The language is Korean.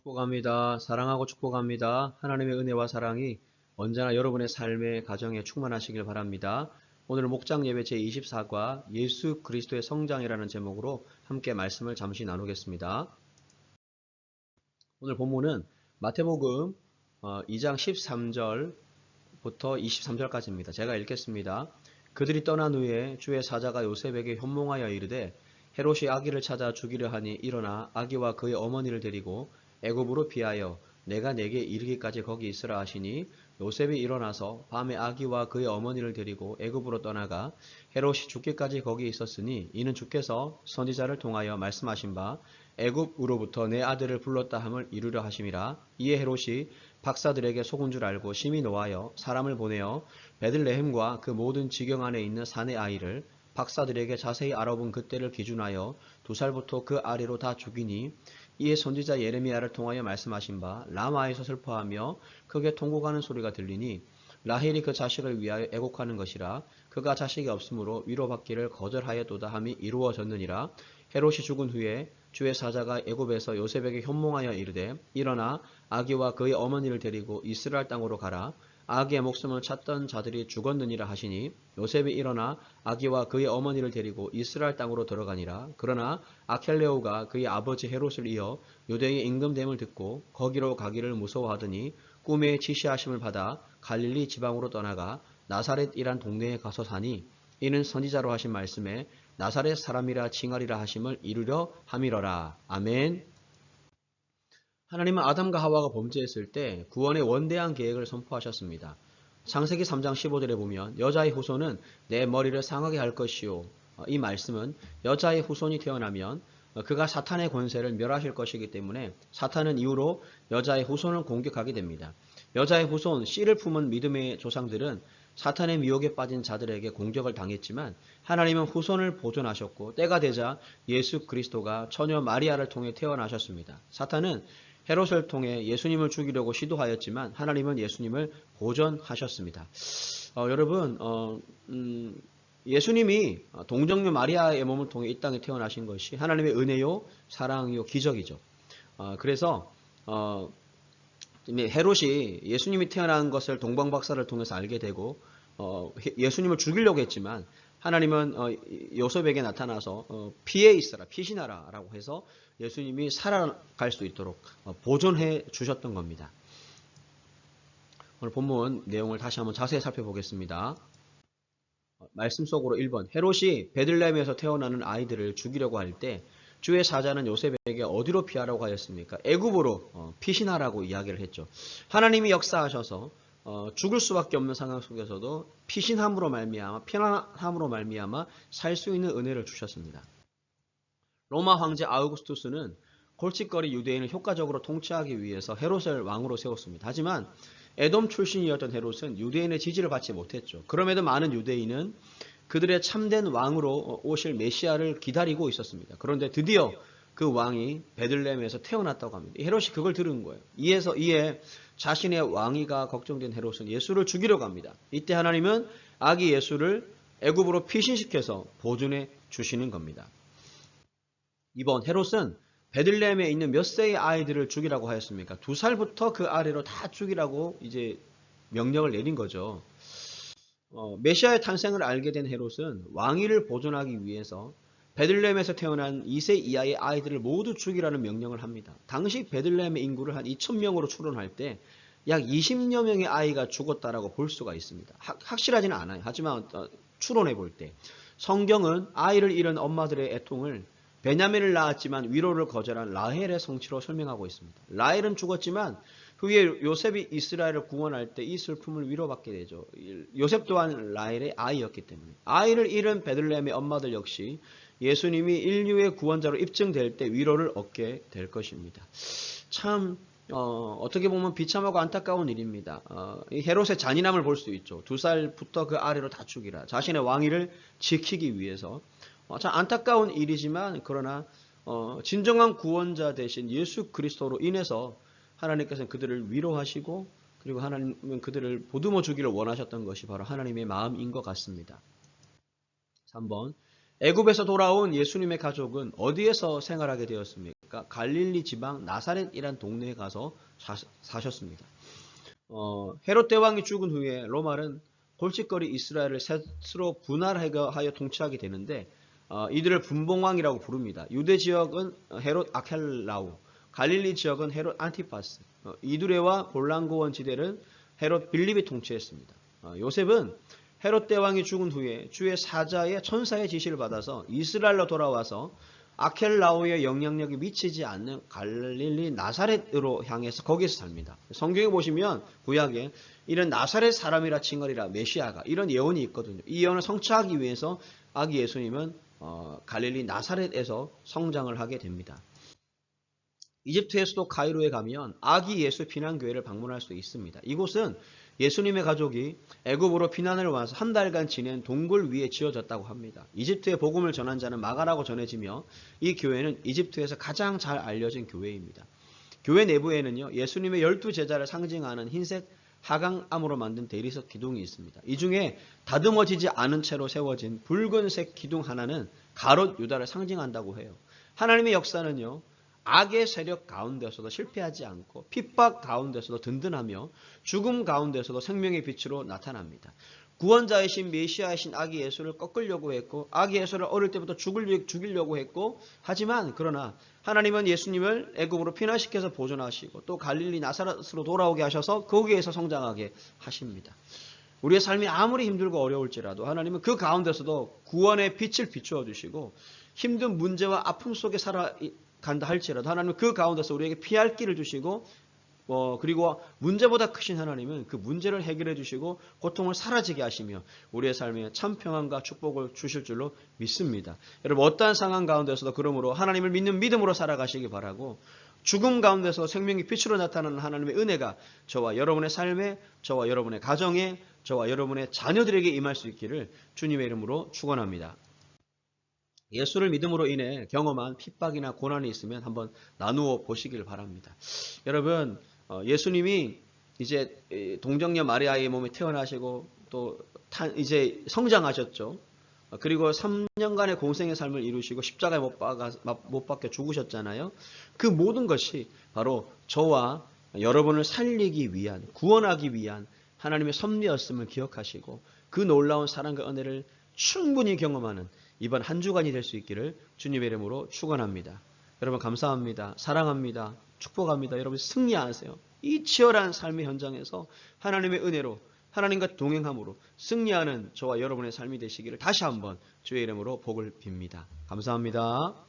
축복합니다. 사랑하고 축복합니다. 하나님의 은혜와 사랑이 언제나 여러분의 삶의 가정에 충만하시길 바랍니다. 오늘 목장 예배 제24과 예수 그리스도의 성장이라는 제목으로 함께 말씀을 잠시 나누겠습니다. 오늘 본문은 마태복음 2장 13절부터 23절까지입니다. 제가 읽겠습니다. 그들이 떠난 후에 주의 사자가 요셉에게 현몽하여 이르되 헤롯이 아기를 찾아 죽이려 하니 일어나 아기와 그의 어머니를 데리고 애굽으로 피하여 내가 내게 이르기까지 거기 있으라 하시니 요셉이 일어나서 밤에 아기와 그의 어머니를 데리고 애굽으로 떠나가 헤롯이 죽기까지 거기 있었으니 이는 주께서 선지자를 통하여 말씀하신 바 애굽으로부터 내 아들을 불렀다 함을 이루려 하심이라. 이에 헤롯이 박사들에게 속은 줄 알고 심히 노하여 사람을 보내어 베들레헴과 그 모든 지경 안에 있는 산의 아이를 박사들에게 자세히 알아본 그때를 기준하여 2살부터 그 아래로 다 죽이니 이에 선지자 예레미야를 통하여 말씀하신 바 라마에서 슬퍼하며 크게 통곡하는 소리가 들리니 라헬이 그 자식을 위하여 애곡하는 것이라. 그가 자식이 없으므로 위로받기를 거절하였도다 함이 이루어졌느니라. 헤롯이 죽은 후에 주의 사자가 애굽에서 요셉에게 현몽하여 이르되 일어나 아기와 그의 어머니를 데리고 이스라엘 땅으로 가라. 아기의 목숨을 찾던 자들이 죽었느니라 하시니 요셉이 일어나 아기와 그의 어머니를 데리고 이스라엘 땅으로 들어가니라. 그러나 아켈레오가 그의 아버지 헤롯을 이어 유대의 임금됨을 듣고 거기로 가기를 무서워하더니 꿈에 지시하심을 받아 갈릴리 지방으로 떠나가 나사렛이란 동네에 가서 사니 이는 선지자로 하신 말씀에 나사렛 사람이라 칭하리라 하심을 이루려 함이러라. 아멘. 하나님은 아담과 하와가 범죄했을 때 구원의 원대한 계획을 선포하셨습니다. 창세기 3장 15절에 보면 여자의 후손은 내 머리를 상하게 할 것이요. 이 말씀은 여자의 후손이 태어나면 그가 사탄의 권세를 멸하실 것이기 때문에 사탄은 이후로 여자의 후손을 공격하게 됩니다. 여자의 후손 씨를 품은 믿음의 조상들은 사탄의 미혹에 빠진 자들에게 공격을 당했지만 하나님은 후손을 보존하셨고 때가 되자 예수 그리스도가 처녀 마리아를 통해 태어나셨습니다. 사탄은 헤롯을 통해 예수님을 죽이려고 시도하였지만 하나님은 예수님을 보존하셨습니다. 여러분 예수님이 동정녀 마리아의 몸을 통해 이 땅에 태어나신 것이 하나님의 은혜요 사랑이요 기적이죠. 그래서 헤롯이 예수님이 태어난 것을 동방박사를 통해서 알게 되고 예수님을 죽이려고 했지만 하나님은 요셉에게 나타나서 피해 있어라, 피신하라 라고 해서 예수님이 살아갈 수 있도록 보존해 주셨던 겁니다. 오늘 본문 내용을 다시 한번 자세히 살펴보겠습니다. 말씀 속으로 1번 헤롯이 베들레헴에서 태어나는 아이들을 죽이려고 할 때 주의 사자는 요셉에게 어디로 피하라고 하였습니까? 애굽으로 피신하라고 이야기를 했죠. 하나님이 역사하셔서 죽을 수밖에 없는 상황 속에서도 피신함으로 말미암아 편안함으로 말미암아 살 수 있는 은혜를 주셨습니다. 로마 황제 아우구스투스는 골칫거리 유대인을 효과적으로 통치하기 위해서 헤롯을 왕으로 세웠습니다. 하지만 에돔 출신이었던 헤롯은 유대인의 지지를 받지 못했죠. 그럼에도 많은 유대인은 그들의 참된 왕으로 오실 메시아를 기다리고 있었습니다. 그런데 드디어 그 왕이 베들레헴에서 태어났다고 합니다. 헤롯이 그걸 들은 거예요. 이에 자신의 왕위가 걱정된 헤롯은 예수를 죽이려고 합니다. 이때 하나님은 아기 예수를 애굽으로 피신시켜서 보존해 주시는 겁니다. 2번 헤롯은 베들레헴에 있는 몇 세의 아이들을 죽이라고 하였습니까? 2살부터 그 아래로 다 죽이라고 이제 명령을 내린 거죠. 메시아의 탄생을 알게 된 헤롯은 왕위를 보존하기 위해서 베들레헴에서 태어난 2세 이하의 아이들을 모두 죽이라는 명령을 합니다. 당시 베들레헴의 인구를 한 2,000명으로 추론할 때 약 20여 명의 아이가 죽었다라고 볼 수가 있습니다. 확실하지는 않아요. 하지만 추론해 볼 때 성경은 아이를 잃은 엄마들의 애통을 베냐민을 낳았지만 위로를 거절한 라헬의 성취로 설명하고 있습니다. 라헬은 죽었지만 후에 요셉이 이스라엘을 구원할 때 이 슬픔을 위로받게 되죠. 요셉 또한 라헬의 아이였기 때문에 아이를 잃은 베들레헴의 엄마들 역시 예수님이 인류의 구원자로 입증될 때 위로를 얻게 될 것입니다. 참 어떻게 보면 비참하고 안타까운 일입니다. 이 헤롯의 잔인함을 볼 수 있죠. 2살부터 그 아래로 다 죽이라. 자신의 왕위를 지키기 위해서 참 안타까운 일이지만 그러나 진정한 구원자 되신 예수 그리스도로 인해서 하나님께서는 그들을 위로하시고 그리고 하나님은 그들을 보듬어 주기를 원하셨던 것이 바로 하나님의 마음인 것 같습니다. 3번 애굽에서 돌아온 예수님의 가족은 어디에서 생활하게 되었습니까? 그러니까 갈릴리 지방 나사렛이란 동네에 가서 사셨습니다. 헤롯 대왕이 죽은 후에 로마는 골칫거리 이스라엘을 셋으로 분할하여 통치하게 되는데 이들을 분봉왕이라고 부릅니다. 유대 지역은 헤롯 아켈라우, 갈릴리 지역은 헤롯 안티파스, 이두레와 골란고원 지대를 헤롯 빌립이 통치했습니다. 요셉은 헤롯 대왕이 죽은 후에 주의 사자의 천사의 지시를 받아서 이스라엘로 돌아와서 아켈라오의 영향력이 미치지 않는 갈릴리 나사렛으로 향해서 거기에서 삽니다. 성경에 보시면 구약에 이런 나사렛 사람이라 칭하리라 메시아가 이런 예언이 있거든요. 이 예언을 성취하기 위해서 아기 예수님은 갈릴리 나사렛에서 성장을 하게 됩니다. 이집트의 수도 카이로에 가면 아기 예수 피난교회를 방문할 수 있습니다. 이곳은 예수님의 가족이 애굽으로 피난을 와서 한 달간 지낸 동굴 위에 지어졌다고 합니다. 이집트의 복음을 전한 자는 마가라고 전해지며 이 교회는 이집트에서 가장 잘 알려진 교회입니다. 교회 내부에는요, 예수님의 12제자를 상징하는 흰색 하강암으로 만든 대리석 기둥이 있습니다. 이 중에 다듬어지지 않은 채로 세워진 붉은색 기둥 하나는 가롯 유다를 상징한다고 해요. 하나님의 역사는요, 악의 세력 가운데서도 실패하지 않고 핍박 가운데서도 든든하며 죽음 가운데서도 생명의 빛으로 나타납니다. 구원자이신 메시아이신 아기 예수를 꺾으려고 했고 아기 예수를 어릴 때부터 죽이려고 했고 하지만 그러나 하나님은 예수님을 애굽으로 피난시켜서 보존하시고 또 갈릴리 나사렛으로 돌아오게 하셔서 거기에서 성장하게 하십니다. 우리의 삶이 아무리 힘들고 어려울지라도 하나님은 그 가운데서도 구원의 빛을 비추어 주시고 힘든 문제와 아픔 속에 살아간다 할지라도 하나님은 그 가운데서 우리에게 피할 길을 주시고 그리고 문제보다 크신 하나님은 그 문제를 해결해 주시고 고통을 사라지게 하시며 우리의 삶에 참 평안과 축복을 주실 줄로 믿습니다. 여러분 어떠한 상황 가운데서도 그러므로 하나님을 믿는 믿음으로 살아가시기 바라고 죽음 가운데서 생명이 빛으로 나타나는 하나님의 은혜가 저와 여러분의 삶에 저와 여러분의 가정에 저와 여러분의 자녀들에게 임할 수 있기를 주님의 이름으로 축원합니다. 예수를 믿음으로 인해 경험한 핍박이나 고난이 있으면 한번 나누어 보시길 바랍니다. 여러분 예수님이 이제 동정녀 마리아의 몸에 태어나시고 또 이제 성장하셨죠. 그리고 3년간의 공생의 삶을 이루시고 십자가에 못 박혀 죽으셨잖아요. 그 모든 것이 바로 저와 여러분을 살리기 위한 구원하기 위한 하나님의 섭리였음을 기억하시고 그 놀라운 사랑과 은혜를 충분히 경험하는 이번 한 주간이 될 수 있기를 주님의 이름으로 축원합니다. 여러분 감사합니다. 사랑합니다. 축복합니다. 여러분 승리하세요. 이 치열한 삶의 현장에서 하나님의 은혜로 하나님과 동행함으로 승리하는 저와 여러분의 삶이 되시기를 다시 한번 주의 이름으로 복을 빕니다. 감사합니다.